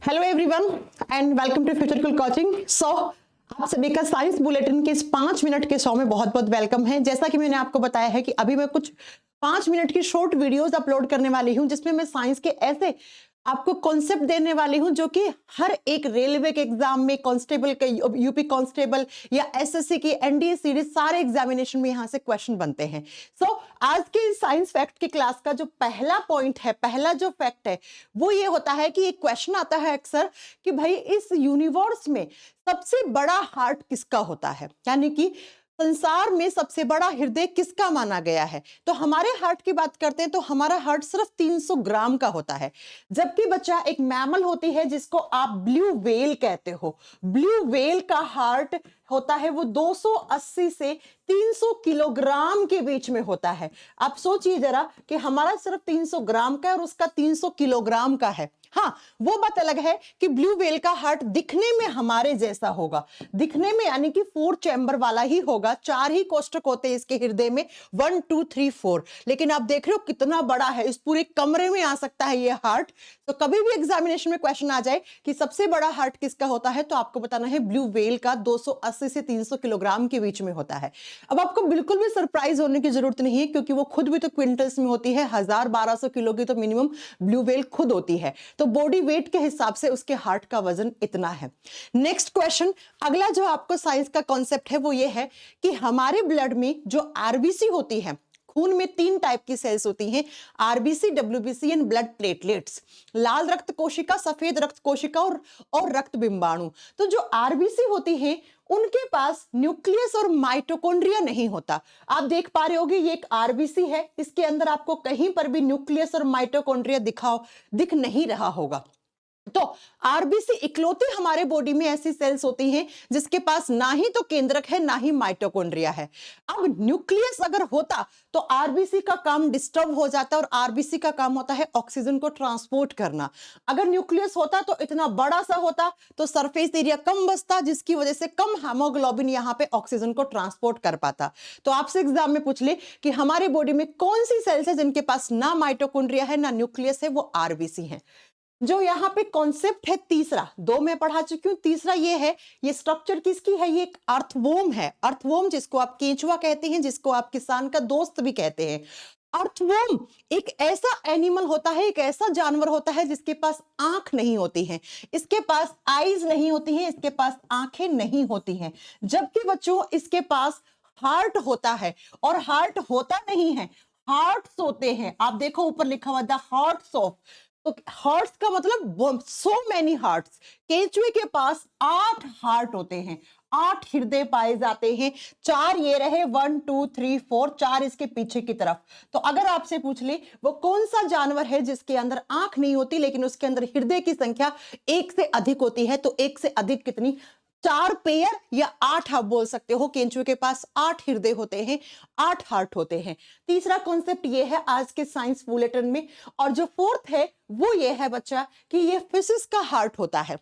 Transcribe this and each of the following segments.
Hello everyone and welcome to future cool coaching. आप सभी का साइंस बुलेटिन के इस 5 मिनट के शो में बहुत बहुत वेलकम है। जैसा कि मैंने आपको बताया है कि अभी मैं कुछ 5 मिनट की शॉर्ट वीडियोस अपलोड करने वाली हूं जिसमें मैं साइंस के ऐसे आपको कॉन्सेप्ट देने वाली हूं जो कि हर एक रेलवे के एग्जाम में, कांस्टेबल के, यूपी कांस्टेबल या एसएससी की, एनडीए सीरीज सारे एग्जामिनेशन में यहां से क्वेश्चन बनते हैं। आज के साइंस फैक्ट की क्लास का जो पहला पॉइंट है, पहला जो फैक्ट है वो ये होता है कि एक क्वेश्चन आता है अक्सर कि भाई इस यूनिवर्स में सबसे बड़ा हार्ट किसका होता है, यानी कि संसार में सबसे बड़ा हृदय किसका माना गया है। तो हमारे हार्ट की बात करते हैं तो हमारा हार्ट सिर्फ 300 ग्राम का होता है, जबकि बच्चा एक मैमल होती है जिसको आप ब्लू व्हेल कहते हो। ब्लू व्हेल का हार्ट होता है वो 280 से 300 किलोग्राम के बीच में होता है। आप सोचिए जरा कि हमारा सिर्फ 300 ग्राम का है और उसका 300 किलोग्राम का है। हाँ, वो बात अलग है कि ब्लू व्हेल का हार्ट दिखने में हमारे जैसा होगा, दिखने में यानी कि 4 चैम्बर वाला ही होगा। 4 ही कोष्ठक होते हैं इसके हृदय में, 1 2 3 4। लेकिन आप देख रहे हो कितना बड़ा है, इस पूरे कमरे में आ सकता है ये हार्ट। तो कभी भी एग्जामिनेशन में क्वेश्चन आ जाए कि सबसे बड़ा हार्ट किसका होता है तो आपको बताना है ब्लू व्हेल का 280 से 300 किलोग्राम के बीच में होता है। अब आपको बिल्कुल भी सरप्राइज होने की जरूरत नहीं है क्योंकि वो खुद भी तो क्विंटल्स में होती है। 1000-1200 किलो की तो मिनिमम ब्लू व्हेल खुद होती है। तो बॉडी वेट के हिसाब से उसके हार्ट का वजन इतना है। नेक्स्ट क्वेश्चन, अगला जो आपको साइंस का कॉन्सेप्ट है वो ये है कि हमारे ब्लड में जो आरबीसी होती है, खून में 3 टाइप की सेल्स होती हैं, RBC, WBC and blood platelets. लाल रक्त कोशिका, सफेद रक्त कोशिका और रक्त बिंबाणु। तो जो आरबीसी होती है उनके पास न्यूक्लियस और माइटोकॉन्ड्रिया नहीं होता। आप देख पा रहे होगे ये एक आरबीसी है, इसके अंदर आपको कहीं पर भी न्यूक्लियस और माइटोकॉन्ड्रिया दिख नहीं रहा होगा। तो आरबीसी इकलौती हमारे बॉडी में ऐसी सेल्स होती हैं जिसके पास ना ही तो केंद्रक है ना ही माइटोकॉन्ड्रिया है। अब न्यूक्लियस अगर होता तो आरबीसी का काम डिस्टर्ब हो जाता और आरबीसी का काम होता है ऑक्सीजन को ट्रांसपोर्ट करना। अगर न्यूक्लियस होता तो इतना बड़ा सा होता तो सरफेस एरिया कम बचता जिसकी वजह से कम हेमोग्लोबिन यहां पे ऑक्सीजन को ट्रांसपोर्ट कर पाता। तो आपसे एग्जाम में पूछ ले कि हमारे बॉडी में कौन सी सेल्स है जिनके पास ना माइटोकॉन्ड्रिया है ना न्यूक्लियस है, वो आरबीसी है। जो यहाँ पे कॉन्सेप्ट है तीसरा, 2 मैं पढ़ा चुकी हूं, तीसरा ये है, ये स्ट्रक्चर किसकी है, ये एक अर्थवॉर्म है। अर्थवॉर्म जिसको आप केंचुआ कहते हैं, जिसको आप किसान का दोस्त भी कहते हैं। अर्थवॉर्म एक ऐसा एनिमल होता है, एक ऐसा जानवर होता है जिसके पास आंख नहीं होती है, इसके पास आईज नहीं होती है, इसके पास आंखें नहीं होती हैं। जबकि बच्चों इसके पास हार्ट होता है और हार्ट होता नहीं है, हार्ट्स होते हैं। आप देखो ऊपर लिखा हुआ द हार्ट्स ऑफ, तो हार्ट्स का मतलब सो मैनी हार्ट्स। केंचुए के पास 8 हार्ट होते हैं, 8 हृदय पाए जाते हैं। 4 ये रहे, 1 2 3 4, 4 इसके पीछे की तरफ। तो अगर आपसे पूछ ले वो कौन सा जानवर है जिसके अंदर आंख नहीं होती लेकिन उसके अंदर हृदय की संख्या 1 से अधिक होती है, तो 1 से अधिक कितनी, 4 पेयर या 8 आप बोल सकते हो। केंचुए के पास 8 हृदय होते हैं, 8 हार्ट होते हैं। तीसरा कॉन्सेप्ट ये है आज के साइंस बुलेटिन में। और जो फोर्थ है वो ये है बच्चा कि ये फिशेस का हार्ट होता है।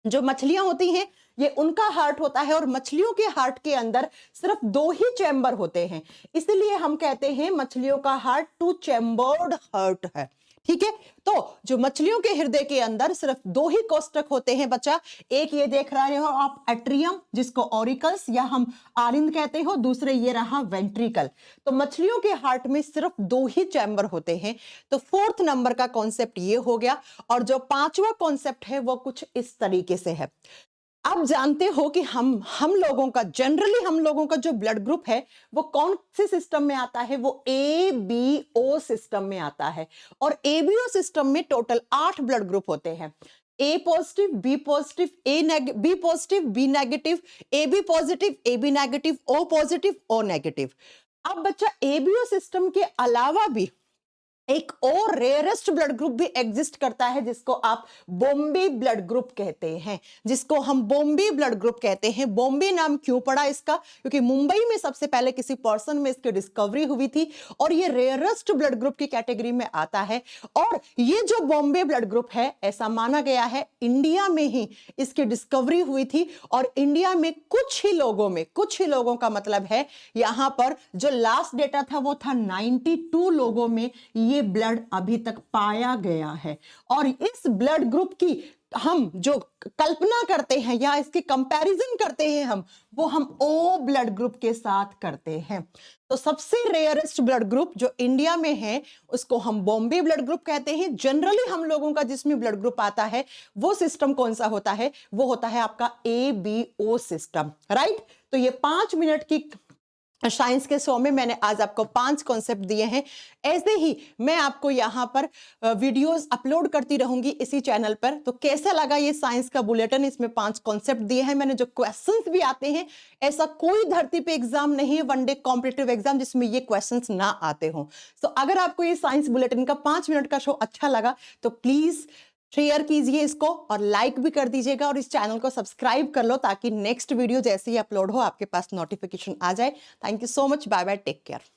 जो मछलियां होती हैं ये उनका हार्ट होता है और मछलियों के हार्ट के अंदर सिर्फ 2 ही चैम्बर होते हैं, इसलिए हम कहते हैं मछलियों का हार्ट 2 चैम्बर्ड हार्ट है। ठीक है, तो जो मछलियों के हृदय के अंदर सिर्फ 2 ही कोष्ठक होते हैं बच्चा। एक ये देख रहे हो आप एट्रियम, जिसको ऑरिकल्स या हम आरिंद कहते हो, दूसरे ये रहा वेंट्रिकल। तो मछलियों के हार्ट में सिर्फ 2 ही चैम्बर होते हैं। तो 4th नंबर का कॉन्सेप्ट ये हो गया। और जो 5वां कॉन्सेप्ट है वो कुछ इस तरीके से है। आप जानते हो कि हम लोगों का जनरली हम लोगों का जो ब्लड ग्रुप है वो कौन से सिस्टम में आता है, वो ABO सिस्टम में आता है। और ABO सिस्टम में टोटल 8 ब्लड ग्रुप होते हैं। A positive, B positive, B positive, B negative, AB positive, AB negative, O positive, O negative. अब बच्चा ABO सिस्टम के अलावा भी एक और रेयरेस्ट ब्लड ग्रुप भी एग्जिस्ट करता है जिसको आप बॉम्बे ब्लड ग्रुप कहते हैं, जिसको हम बॉम्बे ब्लड ग्रुप कहते हैं। बॉम्बे नाम क्यों पड़ा इसका, क्योंकि मुंबई में सबसे पहले किसी पर्सन में इसकी डिस्कवरी हुई थी और ये रेयरेस्ट ब्लड ग्रुप की कैटेगरी में आता है। और ये जो बॉम्बे ब्लड ग्रुप है ऐसा माना गया है इंडिया में ही इसकी डिस्कवरी हुई थी। और इंडिया में कुछ ही लोगों का मतलब है यहां पर जो लास्ट डेटा था वो था 92 लोगों में ये ब्लड अभी तक पाया गया है। और इस ब्लड ग्रुप की हम जो कल्पना करते हैं या इसकी कंपैरिजन करते हैं वो हम ओ ब्लड ग्रुप के साथ करते हैं। तो सबसे रेयरेस्ट ब्लड ग्रुप जो इंडिया में है उसको हम बॉम्बे ब्लड ग्रुप कहते हैं। जनरली हम लोगों का जिसमें ब्लड ग्रुप आता है वो सिस्टम कौन सा होता है, वो होता है आपका ABO सिस्टम, राइट। तो ये 5 मिनट की साइंस के शो में मैंने आज आपको 5 कॉन्सेप्ट दिए हैं। ऐसे ही मैं आपको यहाँ पर वीडियोस अपलोड करती रहूंगी इसी चैनल पर। तो कैसा लगा ये साइंस का बुलेटिन, इसमें 5 कॉन्सेप्ट दिए हैं मैंने, जो क्वेश्चंस भी आते हैं। ऐसा कोई धरती पे एग्जाम नहीं है, वनडे कॉम्पिटिटिव एग्जाम, जिसमें ये क्वेश्चंस ना आते हो। तो अगर आपको ये साइंस बुलेटिन का 5 मिनट का शो अच्छा लगा तो प्लीज शेयर कीजिए इसको और लाइक भी कर दीजिएगा, और इस चैनल को सब्सक्राइब कर लो ताकि नेक्स्ट वीडियो जैसे ही अपलोड हो आपके पास नोटिफिकेशन आ जाए। Thank you so much, bye bye, take care.